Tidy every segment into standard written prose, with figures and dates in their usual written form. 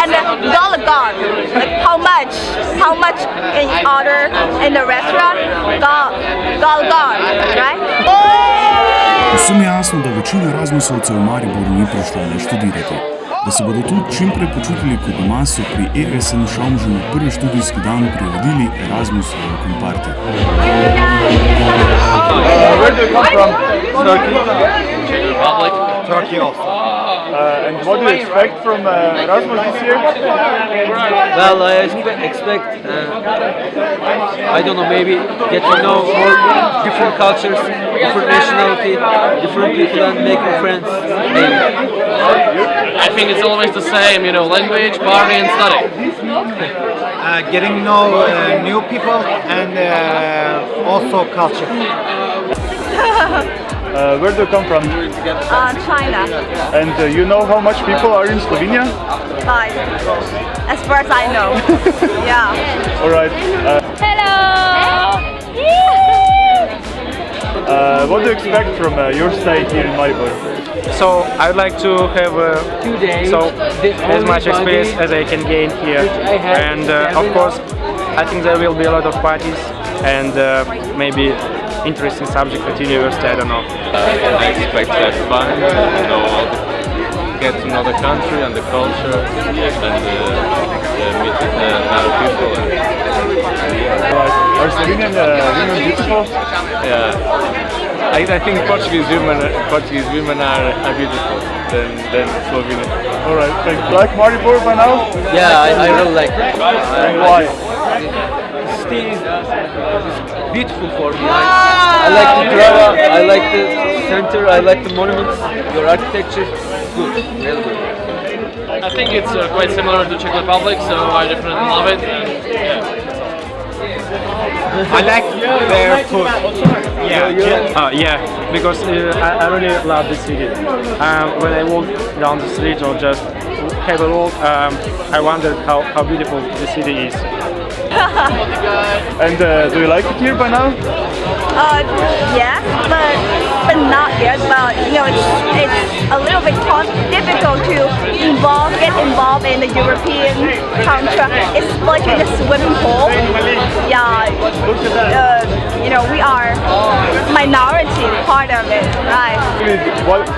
and dollar gone. Like how much can you order in the restaurant? Dollar gone, right? Vsem je jasno, da večina Erasmusovcev v Mariboru ni prišla le študirati. Da se bodo tudi čim prej počutili kot doma, so pri ESN Šomžu na prvi študijski dan priredili Erasmus Welcome Party. Where do you come from? Turkey. Czech Republic. Turkey also. And what do you expect from Erasmus this year? Well, I expect, I don't know, maybe get to know more different cultures, different nationality, different people and make friends. Maybe. I think it's always the same, language, party and study. Getting to know new people and also culture. Where do you come from? China. And you know how much people are in Slovenia? 5. As far as I know. Yeah. All right. Hello. What do you expect from your stay here in Maribor? So I would like to have as much experience as I can gain here, and of course I think there will be a lot of parties and maybe interesting subject at university. I don't know. I expect to have fun, get to know the country and the culture, and meet other people. Are Slovenian women beautiful? Yeah, I think Portuguese women are beautiful than Slovenian. All right. Thank you. Like Maribor by now? Yeah, I really like it. And why? City is beautiful for me. I like the Drava, I like the center, I like the monuments, your architecture, good, really good. I think it's quite similar to Czech Republic, so I definitely love it. I like their food. Yeah, because I really love the city. When I walk down the street or just have a walk, I wonder how beautiful the city is. And do you like it here by now? Yes, but not yet. But it's a little bit difficult to get involved in the European culture, especially the swimming pool. Yeah, we are minority part of it, right?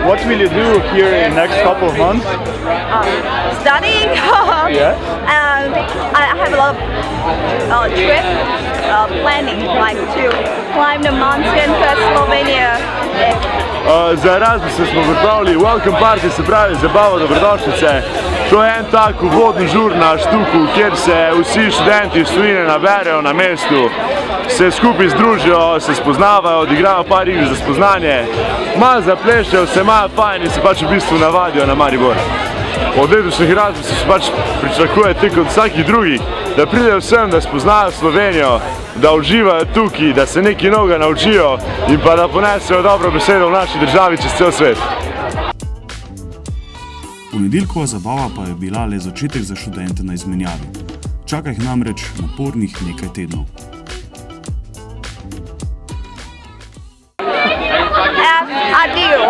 What will you do here in the next couple of months? Studying. Yeah. And I have a lot of trip planning, like to climb the mountain to Slovenia. Za Erasmus smo pripravili Welcome Party, se pravi zabava dobrodošlice. To je en tak uvodni žur na ŠTUK-u, kjer se vsi študenti iz tujine naberejo na mestu, se skupaj združijo, se spoznavajo, odigrajo par igr za spoznanje, malo zaplešejo, se imajo fajn in se pač v bistvu navadijo na Maribor. Od letošnjih Erasmusov se pač pričakuje tako od vsakih drugih, da pridejo sem, da spoznajo Slovenijo, da uživajo tukaj, da se nekaj novega naučijo in pa da ponesejo dobro besedo v naši državi čez cel svet. Ponedeljkova zabava pa je bila le začetek za študente na izmenjavi. Čaka jih namreč napornih nekaj tednov. Adieu.